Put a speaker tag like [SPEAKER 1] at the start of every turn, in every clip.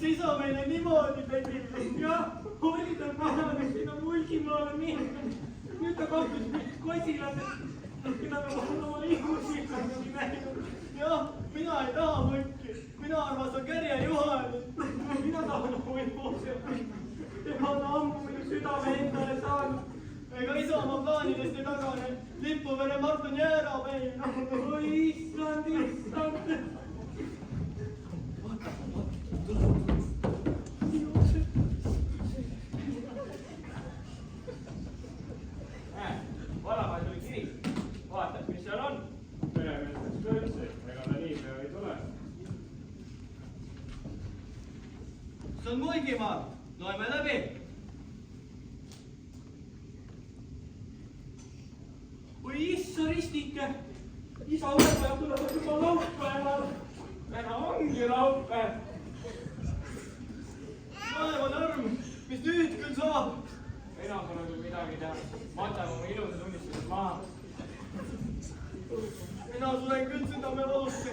[SPEAKER 1] miks isa meile niimoodi tegi? Jah, oli ta pahane sinna Mulgimaale minna. Nüüd ta kahtles mingid kosilased, keda me oleme oma lihusilmagi näinud. Jah, mina ei taha Mulki, mina armastan Kärje Juhanit. Mina tahan oma iluselt. Tema on ammu minu südame endale saanud. Ega isa oma plaanidest ei tagane. Lippuvere Mart on jäära meil. Oi, issand. Vaata, tule.
[SPEAKER 2] Valamaid oli kiri. Vaatad, mis seal on.
[SPEAKER 3] Peremeesteks kõrtsi, ega ta niipea ei tule.
[SPEAKER 1] See on Mulgimaal. Loeme läbi. Oi, issa ristike. Isa õpetaja tuleb juba laupäeval.
[SPEAKER 2] Täna ongi laupäev.
[SPEAKER 1] Vaevan arm, mis nüüd küll saab?
[SPEAKER 2] Mina pole küll midagi teha. Matame oma ilusad unistused maha.
[SPEAKER 1] Mina tulen küll südamevalusse.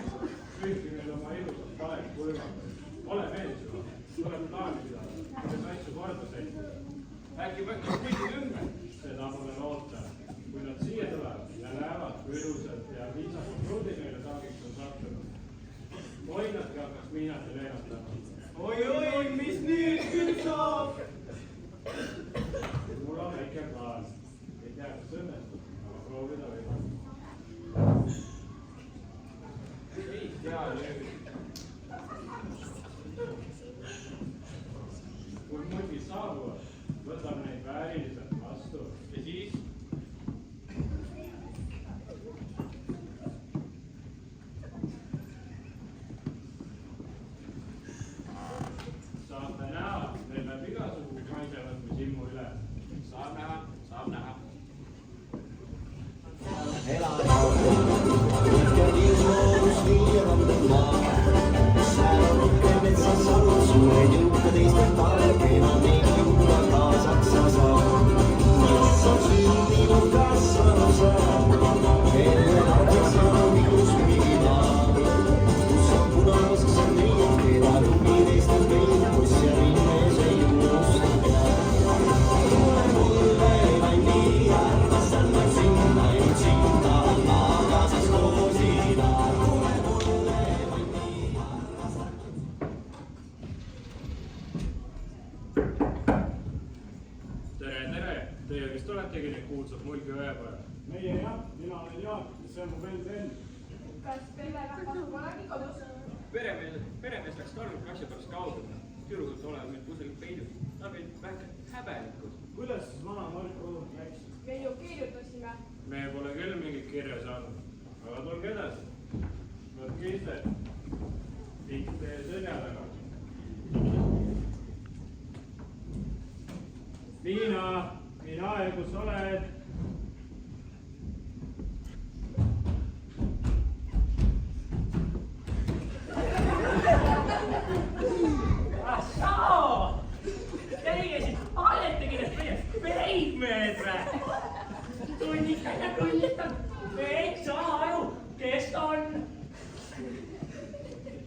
[SPEAKER 3] Püüti meil oma ilusad paled kulmata. Ole mees juba. Tuleb plaani pidada. Kuidas asju korda seista.
[SPEAKER 2] Äkki võtaks kuigid ümber.
[SPEAKER 3] Seda pole loota. Kui nad siia tulevad ja näevad, kui ilusad ja viisakad krudid neile saagiks on sattunud. Hoidnadki hakkaks miinat ja leenatama.
[SPEAKER 1] Oi, mis nüüd küll saab?
[SPEAKER 3] Mul on väike plaan. Ei tea, kas õnnestub, aga proovida võime.
[SPEAKER 2] Ei tea nüüd.
[SPEAKER 3] Kui mulgid saabuvad, võtab neid vääriliselt vastu.
[SPEAKER 2] Ja siis?
[SPEAKER 3] Saate näha, meil läheb igasugu naisevõtmis immu üle.
[SPEAKER 2] Saab näha, saab näha.
[SPEAKER 3] Teie vist oletegi need kuulsad Mulgi õepoja? Meie jah, mina olen Jaak, see on mu vend Enn.
[SPEAKER 4] Kas pererahvas polegi kodus?
[SPEAKER 2] Peremees läks tarvika asja pärast kaugele. Tüdrukud olevad meil kusagil peidus. Nad olid väike häbelikud.
[SPEAKER 3] Kuidas siis vana Mark kodunt läks?
[SPEAKER 4] Me ju kirjutasime.
[SPEAKER 3] Me pole küll mingit kirja saanud, aga tulge edasi. Võtke ise. Tikk teie selja taga. Liina, Aeg, kus oled?
[SPEAKER 5] Ahsoo! Teie siis oletegi need meie peremehed või? Tunnistan, me ei saa aru, kes ta on.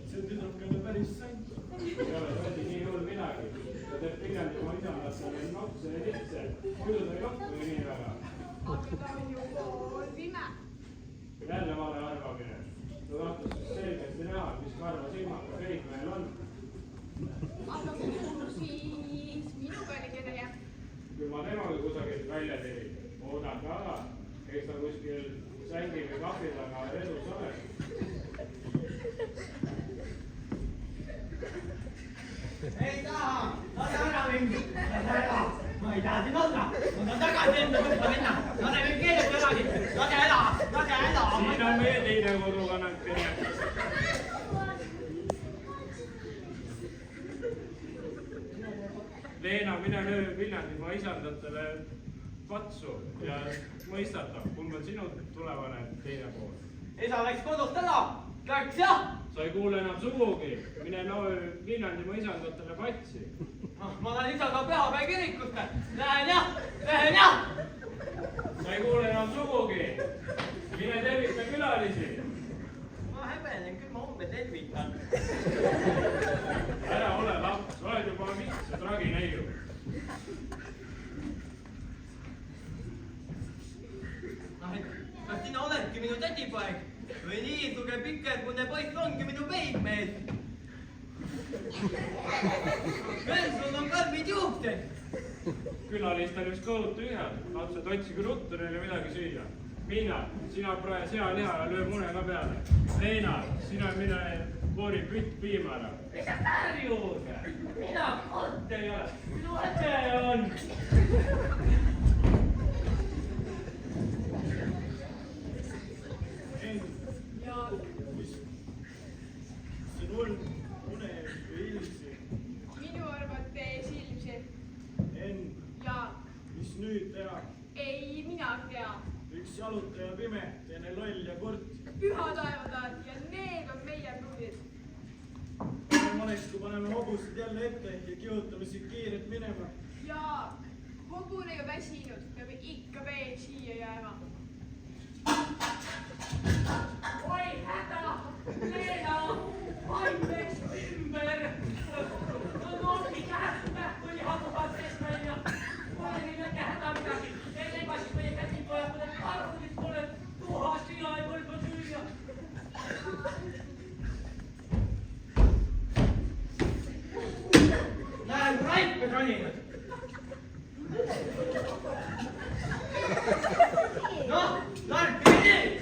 [SPEAKER 1] See tüdruk on päris sant.
[SPEAKER 3] Ei ole tõesti nii hull midagi. Ta teeb Viljandi oma isandlasse veel nokse ja sisse. Muidu ta ei johtu ju nii väga.
[SPEAKER 4] Aga ta on ju pool pime.
[SPEAKER 3] Jälle vale arvamine. Ta tahtis selgesti näha, mis karva silmaga peigmehel on.
[SPEAKER 4] Aga kuhu siis minuga oli kirja?
[SPEAKER 3] Kui ma temaga kusagilt välja tegin, oodake ala, eks ta kuskil sängi või kahvi taga edus oleks.
[SPEAKER 1] Ei taha, lase ära mind. Lase ära. Ma ei taha siin olla. Ma tahan tagasi enda tuppa minna. Lase mind keelest edasi. Lase ära.
[SPEAKER 3] Siin on meie teine kodukanakene. Leena, mine löö Viljandimaa isandatele patsu ja mõistata, kumb on sinu tulevane teine pool.
[SPEAKER 1] Isa läks kodust ära. Läks jah.
[SPEAKER 3] Sa ei kuule enam sugugi. Mine löö Viljandimaa isandatele patsi.
[SPEAKER 1] Ma lähen isaga pühapäeva kirikusse. Lähen jah.
[SPEAKER 3] Sa ei kuule enam sugugi. Mine tervita külalisi.
[SPEAKER 1] Ma häbenen küll, ma homme tervitan.
[SPEAKER 3] Ära ole laps.
[SPEAKER 6] Kas sina oledki minu tädipoeg või niisugune pikerpune poiss ongi minu peigmees? Veel sul on karmid juuksed.
[SPEAKER 3] Külalistel vist kõhud tühjad, lapsed otsige ruttu neile midagi süüa. Miina, sina prae sealiha ja löö mune ka peale. Leina, sina mine koori pütt piima ära.
[SPEAKER 5] Mis sa pärri juurde? Mina kord ei ole, minu õde on.
[SPEAKER 1] Ja sinul une ilmsi.
[SPEAKER 4] Minu arvates ilmselt.
[SPEAKER 1] Enn,
[SPEAKER 4] Ja
[SPEAKER 1] mis nüüd teha?
[SPEAKER 4] ei mina tea.
[SPEAKER 1] Üks jalutaja pime, teine loll ja kurt.
[SPEAKER 4] Püha taevataat ja need on meie pruudid.
[SPEAKER 1] Parem oleks, kui paneme hobused jälle ette ja kihutame siit kiirelt minema.
[SPEAKER 4] Jaak, hobune ju väsinud, peab ikka veel siia jääma.
[SPEAKER 5] Oi häda, Leena, vaimeks ümber. Noomi kähkuli hakkavad sees välja. Pole nii väike häda midagi. Enne pasid meie käsipojad, kui need karvudid pole. Tuha sina ei võlba süüa.
[SPEAKER 6] Näen raipe kaninud. Noh, tarbi nüüd.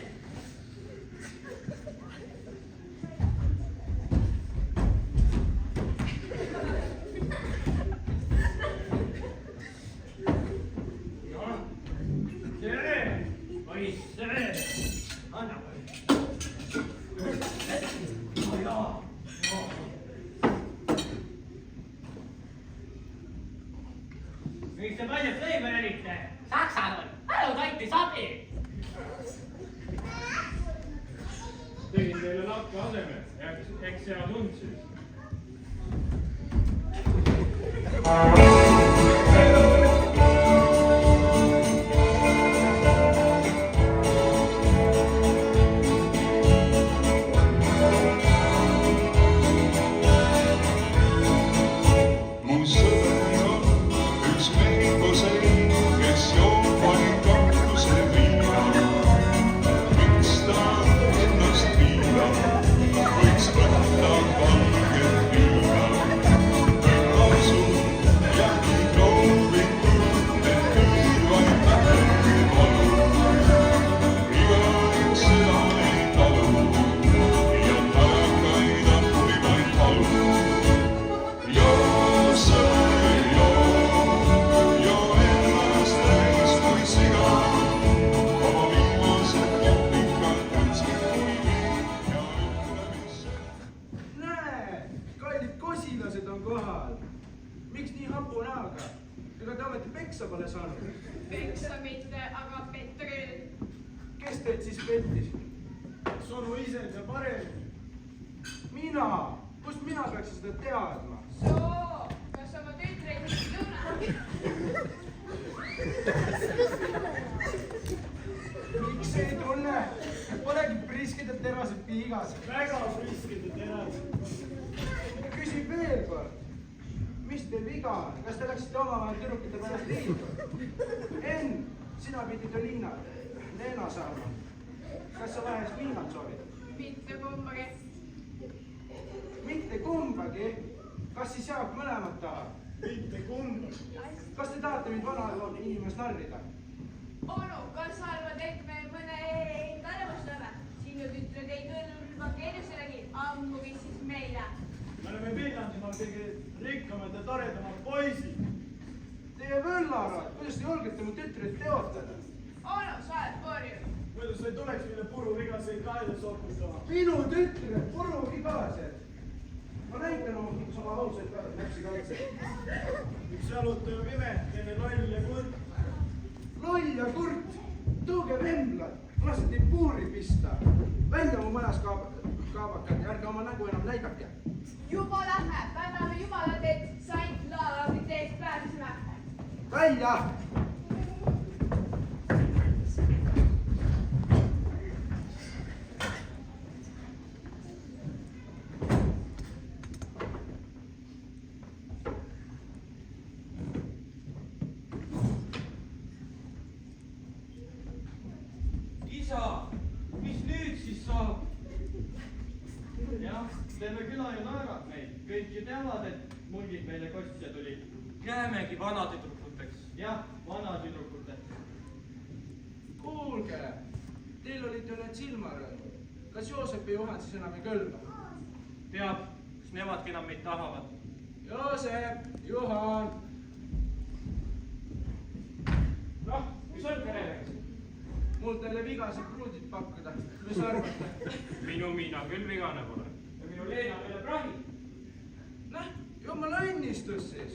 [SPEAKER 5] Tere, poiss, tere. Anna mulle. Oh jaa. Miks te palju sõime olite? Saksal on, älu toitis abi.
[SPEAKER 3] Tegin teile lakke aseme, eks hea tund siis.
[SPEAKER 7] Mu sõber on üks mehikosei, kes joob vaid kahtuse viina. Miks ta ennast piinab, võiks võtta valget viina. Lausun jäi proovitud, et nüüd vaid vähegi palun. Igaüks seda ei talu ja päevakaid appi vaid palun. Joo ennast täis kui siga, oma viimased kopikad võtsid kuni viin ja ütle, mis see.
[SPEAKER 8] Näe, kallid kosilased on kohal. Miks nii hapu näoga? Ega te ometi peksa pole saanud?
[SPEAKER 4] Peksa mitte, aga petta küll.
[SPEAKER 8] Kes teid siis pettis?
[SPEAKER 1] Sonu ise ja parem.
[SPEAKER 8] Mina? Kust mina peaksin seda teadma?
[SPEAKER 4] Soo, kas oma tütreid ei tunne?
[SPEAKER 8] Miks ei tunne? Polegi priskid ja terased piigas.
[SPEAKER 1] Väga friskid ja terased.
[SPEAKER 8] Küsi veel kord. Mis teil viga on? Kas te läksite omavahel tüdrukite pärast liitu? Enn, sina pidid ju Leena saama. Kas sa vahest Liinat soovid?
[SPEAKER 4] Mitte kumbagi.
[SPEAKER 8] Mitte kumbagi. Kas siis Jaak mõlemad tahab?
[SPEAKER 1] Mitte kumb.
[SPEAKER 8] Kas te tahate mind vana inimest narrida?
[SPEAKER 4] Onu, kas sa arvad, et me mõne enda arvustame? Sinu tütred ei kõlba keeruselegi, ammugi siis meile.
[SPEAKER 1] Me oleme Viljandimaal kõige rikkamad ja toredamad poisid.
[SPEAKER 8] Teie võllarad, kuidas te julgete mu tütreid teotada?
[SPEAKER 4] Onu, sa oled purju.
[SPEAKER 1] Muidu sa ei tuleks meile puruvigaseid kaela sokutama.
[SPEAKER 8] Minu tütred, puruvigased. Ma näitan oma ausaid läpsi kaitse.
[SPEAKER 1] Üks jalutaja pime, teine loll ja kurt.
[SPEAKER 8] Loll ja kurt, tooge vemblad, ma lasen teid puuri pista. Välja mu majas kaabakad, ärge oma nägu enam näidake.
[SPEAKER 4] Juba lähme, täname Jumalat, et sain laavite eest pääsesime.
[SPEAKER 8] Välja!
[SPEAKER 6] teavad, et mungid meile kostja tuli.
[SPEAKER 2] Jäämegi vanatüdrukuteks.
[SPEAKER 6] jah, vanatüdrukuteks.
[SPEAKER 8] kuulge, teil olid ju need silmarõõmud. Kas Joosep ja Juhan siis enam ei kõlba?
[SPEAKER 2] Teab, kas nemadki enam meid tahavad.
[SPEAKER 8] Joosep, Juhan.
[SPEAKER 3] noh, mis on peremees?
[SPEAKER 8] mul teile vigased pruudid pakkuda. mis arvate?
[SPEAKER 3] minu Miina küll vigane pole.
[SPEAKER 2] ja minu Leena meile prahi.
[SPEAKER 8] noh, jumala õnnistus siis.